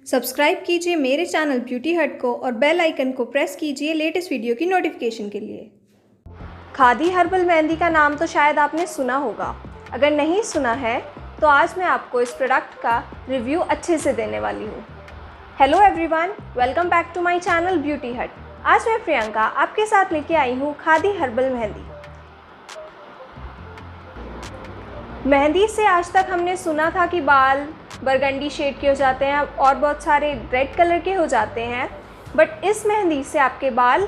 Subscribe कीजिए मेरे channel beauty हट को और बेल आइकन को प्रेस कीजिए लेटेस्ट वीडियो की नोटिफिकेशन के लिए। खादी हर्बल मेहंदी का नाम तो शायद आपने सुना होगा। अगर नहीं सुना है तो आज मैं आपको इस प्रोडक्ट का रिव्यू अच्छे से देने वाली हूँ। Hello everyone, welcome back to my channel beauty hut. आज मैं प्रियंका आपके साथ लेके आई हूँ खादी हर्बल मेहंदी। मेहंदी से आज तक हमने सुना था कि बाल बरगंडी शेड के हो जाते हैं और बहुत सारे रेड कलर के हो जाते हैं, बट इस मेहंदी से आपके बाल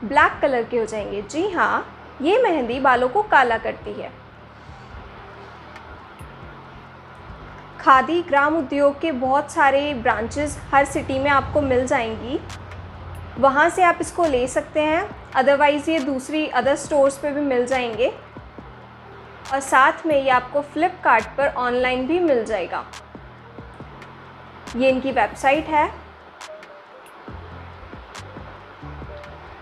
ब्लैक कलर के हो जाएंगे। जी हाँ, ये मेहंदी बालों को काला करती है। खादी ग्राम उद्योग के बहुत सारे ब्रांचेस हर सिटी में आपको मिल जाएंगी, वहाँ से आप इसको ले सकते हैं। अदरवाइज़ ये दूसरी अदर स्टोर्स पे भी मिल जाएंगे और साथ में ये आपको फ्लिपकार्ट पर ऑनलाइन भी मिल जाएगा। ये इनकी वेबसाइट है।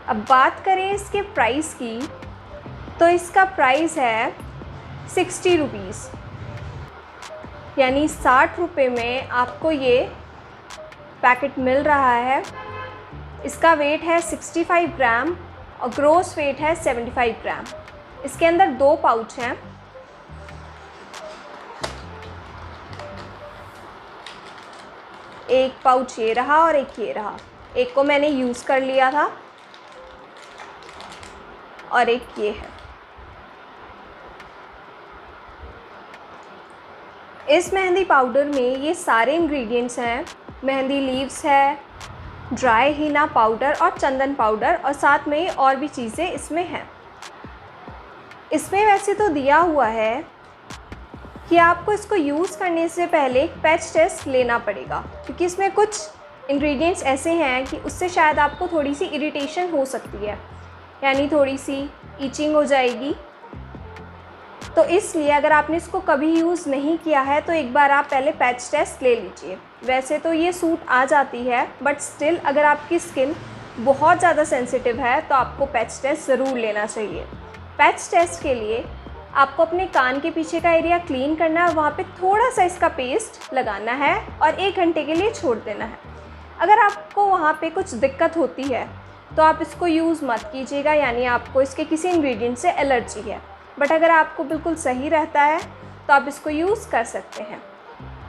अब बात करें इसके प्राइस की, तो इसका प्राइस है 60 रुपीज़, यानी 60 रुपये में आपको ये पैकेट मिल रहा है। इसका वेट है 65 ग्राम और ग्रॉस वेट है 75 ग्राम। इसके अंदर 2 पाउच हैं। एक पाउच ये रहा और एक ये रहा। एक को मैंने यूज़ कर लिया था और एक ये है। इस मेहंदी पाउडर में ये सारे इंग्रेडिएंट्स हैं। मेहंदी लीव्स है, ड्राई हीना पाउडर और चंदन पाउडर, और साथ में और भी चीज़ें इसमें हैं। इसमें वैसे तो दिया हुआ है कि आपको इसको यूज़ करने से पहले एक पैच टेस्ट लेना पड़ेगा, क्योंकि इसमें कुछ इंग्रेडिएंट्स ऐसे हैं कि उससे शायद आपको थोड़ी सी इरिटेशन हो सकती है, यानी थोड़ी सी ईचिंग हो जाएगी। तो इसलिए अगर आपने इसको कभी यूज़ नहीं किया है तो एक बार आप पहले पैच टेस्ट ले लीजिए। वैसे तो ये सूट आ जाती है, बट स्टिल अगर आपकी स्किन बहुत ज़्यादा सेंसिटिव है तो आपको पैच टेस्ट ज़रूर लेना चाहिए। पैच टेस्ट के लिए आपको अपने कान के पीछे का एरिया क्लीन करना है, वहाँ पे थोड़ा सा इसका पेस्ट लगाना है और 1 घंटे के लिए छोड़ देना है। अगर आपको वहाँ पे कुछ दिक्कत होती है तो आप इसको यूज़ मत कीजिएगा, यानी आपको इसके किसी इंग्रेडिएंट से एलर्जी है। बट अगर आपको बिल्कुल सही रहता है तो आप इसको यूज़ कर सकते हैं।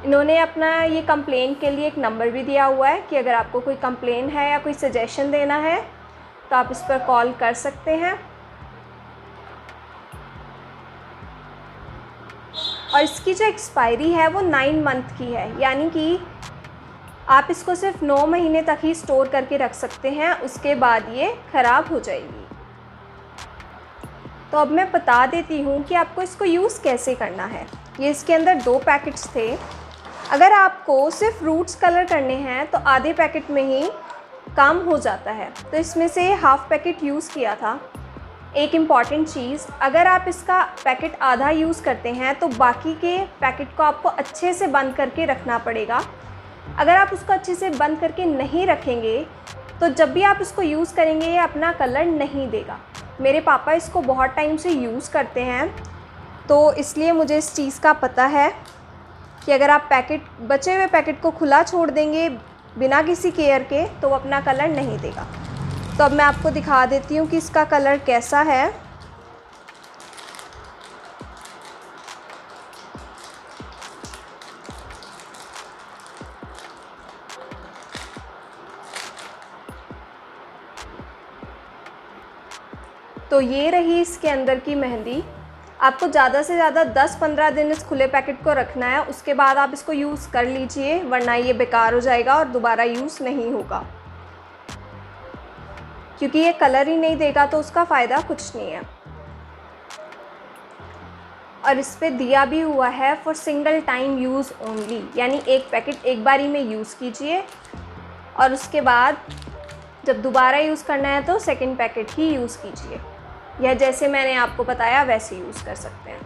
इन्होंने अपना ये कंप्लेन के लिए एक नंबर भी दिया हुआ है कि अगर आपको कोई कंप्लेन है या कोई सजेशन देना है तो आप इस पर कॉल कर सकते हैं। और इसकी जो एक्सपायरी है वो 9 मंथ की है, यानी कि आप इसको सिर्फ 9 महीने तक ही स्टोर करके रख सकते हैं, उसके बाद ये ख़राब हो जाएगी। तो अब मैं बता देती हूँ कि आपको इसको यूज़ कैसे करना है। ये इसके अंदर 2 पैकेट्स थे। अगर आपको सिर्फ रूट्स कलर करने हैं तो आधे पैकेट में ही काम हो जाता है, तो इसमें से हाफ़ पैकेट यूज़ किया था। एक इम्पॉर्टेंट चीज़, अगर आप इसका पैकेट आधा यूज़ करते हैं तो बाकी के पैकेट को आपको अच्छे से बंद करके रखना पड़ेगा। अगर आप उसको अच्छे से बंद करके नहीं रखेंगे तो जब भी आप इसको यूज़ करेंगे ये अपना कलर नहीं देगा। मेरे पापा इसको बहुत टाइम से यूज़ करते हैं, तो इसलिए मुझे इस चीज़ का पता है कि अगर आप बचे हुए पैकेट को खुला छोड़ देंगे बिना किसी केयर के तो वो अपना कलर नहीं देगा। तो अब मैं आपको दिखा देती हूँ कि इसका कलर कैसा है। तो ये रही इसके अंदर की मेहंदी। आपको ज़्यादा से ज़्यादा 10-15 दिन इस खुले पैकेट को रखना है, उसके बाद आप इसको यूज़ कर लीजिए, वरना ये बेकार हो जाएगा और दोबारा यूज़ नहीं होगा। क्योंकि ये कलर ही नहीं देगा तो उसका फ़ायदा कुछ नहीं है। और इस पे दिया भी हुआ है for single time use only, यानी एक पैकेट एक बारी में यूज़ कीजिए और उसके बाद जब दोबारा यूज़ करना है तो सेकंड पैकेट ही यूज़ कीजिए, या जैसे मैंने आपको बताया वैसे यूज़ कर सकते हैं।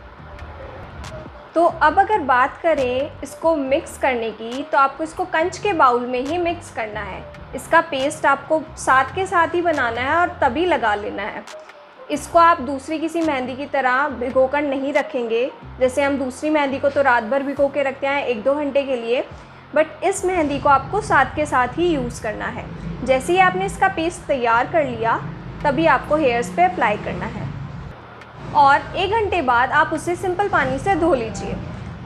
तो अब अगर बात करें इसको मिक्स करने की, तो आपको इसको कंच के बाउल में ही मिक्स करना है। इसका पेस्ट आपको साथ के साथ ही बनाना है और तभी लगा लेना है। इसको आप दूसरी किसी मेहंदी की तरह भिगो कर नहीं रखेंगे। जैसे हम दूसरी मेहंदी को तो रात भर भिगो के रखते हैं 1-2 घंटे के लिए, बट इस मेहंदी को आपको साथ के साथ ही यूज़ करना है। जैसे ही आपने इसका पेस्ट तैयार कर लिया तभी आपको हेयर्स पे अप्लाई करना है और 1 घंटे बाद आप उसे सिंपल पानी से धो लीजिए।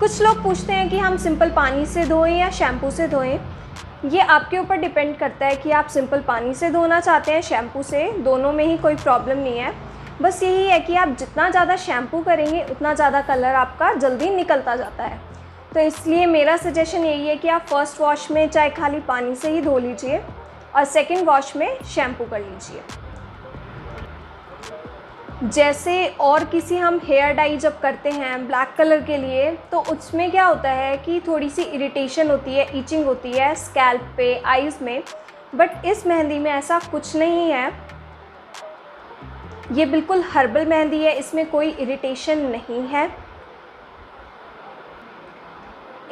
कुछ लोग पूछते हैं कि हम सिंपल पानी से धोएं या शैम्पू से धोएं। ये आपके ऊपर डिपेंड करता है कि आप सिंपल पानी से धोना चाहते हैं शैम्पू से, दोनों में ही कोई प्रॉब्लम नहीं है। बस यही है कि आप जितना ज़्यादा शैम्पू करेंगे उतना ज़्यादा कलर आपका जल्दी निकलता जाता है। तो इसलिए मेरा सजेशन यही है कि आप फर्स्ट वॉश में चाहे खाली पानी से ही धो लीजिए और सेकंड वॉश में शैम्पू कर लीजिए। जैसे और किसी हम हेयर डाई जब करते हैं ब्लैक कलर के लिए तो उसमें क्या होता है कि थोड़ी सी इरिटेशन होती है, ईचिंग होती है स्कैल्प पे, आईज़ में। बट इस मेहंदी में ऐसा कुछ नहीं है। ये बिल्कुल हर्बल मेहंदी है, इसमें कोई इरिटेशन नहीं है।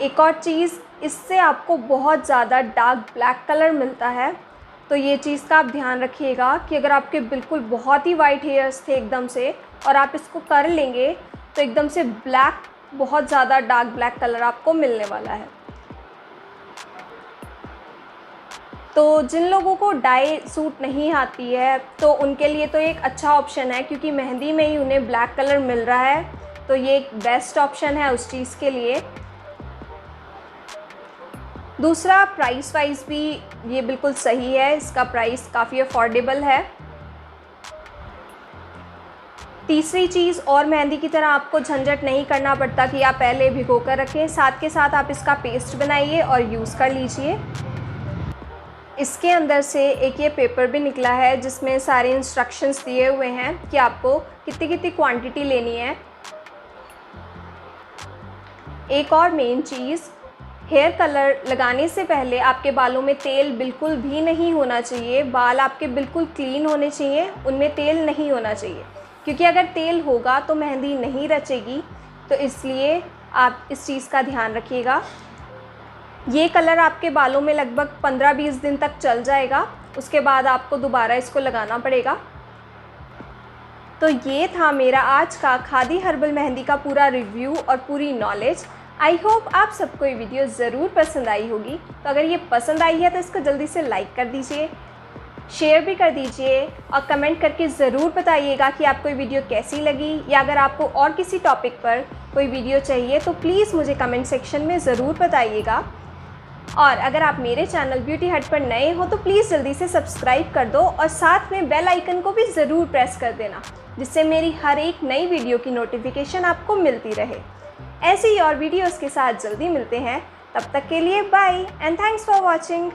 एक और चीज़, इससे आपको बहुत ज़्यादा डार्क ब्लैक कलर मिलता है। तो ये चीज़ का आप ध्यान रखिएगा कि अगर आपके बिल्कुल बहुत ही वाइट हेयर्स थे एकदम से और आप इसको कर लेंगे तो एकदम से ब्लैक, बहुत ज़्यादा डार्क ब्लैक कलर आपको मिलने वाला है। तो जिन लोगों को डाई सूट नहीं आती है तो उनके लिए तो एक अच्छा ऑप्शन है, क्योंकि मेहंदी में ही उन्हें ब्लैक कलर मिल रहा है, तो ये एक बेस्ट ऑप्शन है उस चीज़ के लिए। दूसरा, प्राइस वाइज भी ये बिल्कुल सही है, इसका प्राइस काफ़ी अफोर्डेबल है। तीसरी चीज़, और मेहंदी की तरह आपको झंझट नहीं करना पड़ता कि आप पहले भिगो कर रखें, साथ के साथ आप इसका पेस्ट बनाइए और यूज़ कर लीजिए। इसके अंदर से एक ये पेपर भी निकला है जिसमें सारे इंस्ट्रक्शंस दिए हुए हैं कि आपको कितनी कितनी क्वांटिटी लेनी है। एक और मेन चीज़, हेयर कलर लगाने से पहले आपके बालों में तेल बिल्कुल भी नहीं होना चाहिए। बाल आपके बिल्कुल क्लीन होने चाहिए, उनमें तेल नहीं होना चाहिए, क्योंकि अगर तेल होगा तो मेहंदी नहीं रचेगी। तो इसलिए आप इस चीज़ का ध्यान रखिएगा। ये कलर आपके बालों में लगभग 15-20 दिन तक चल जाएगा, उसके बाद आपको दोबारा इसको लगाना पड़ेगा। तो ये था मेरा आज का खादी हर्बल मेहंदी का पूरा रिव्यू और पूरी नॉलेज। आई होप आप सबको ये वीडियो ज़रूर पसंद आई होगी। तो अगर ये पसंद आई है तो इसको जल्दी से लाइक कर दीजिए, शेयर भी कर दीजिए और कमेंट करके ज़रूर बताइएगा कि आपको ये वीडियो कैसी लगी, या अगर आपको और किसी टॉपिक पर कोई वीडियो चाहिए तो प्लीज़ मुझे कमेंट सेक्शन में ज़रूर बताइएगा। और अगर आप मेरे चैनल ब्यूटी हट पर नए हो तो प्लीज़ जल्दी से सब्सक्राइब कर दो और साथ में बेल आइकन को भी ज़रूर प्रेस कर देना, जिससे मेरी हर एक नई वीडियो की नोटिफिकेशन आपको मिलती रहे। ऐसी ही और वीडियोज़ के साथ जल्दी मिलते हैं, तब तक के लिए bye and thanks for watching.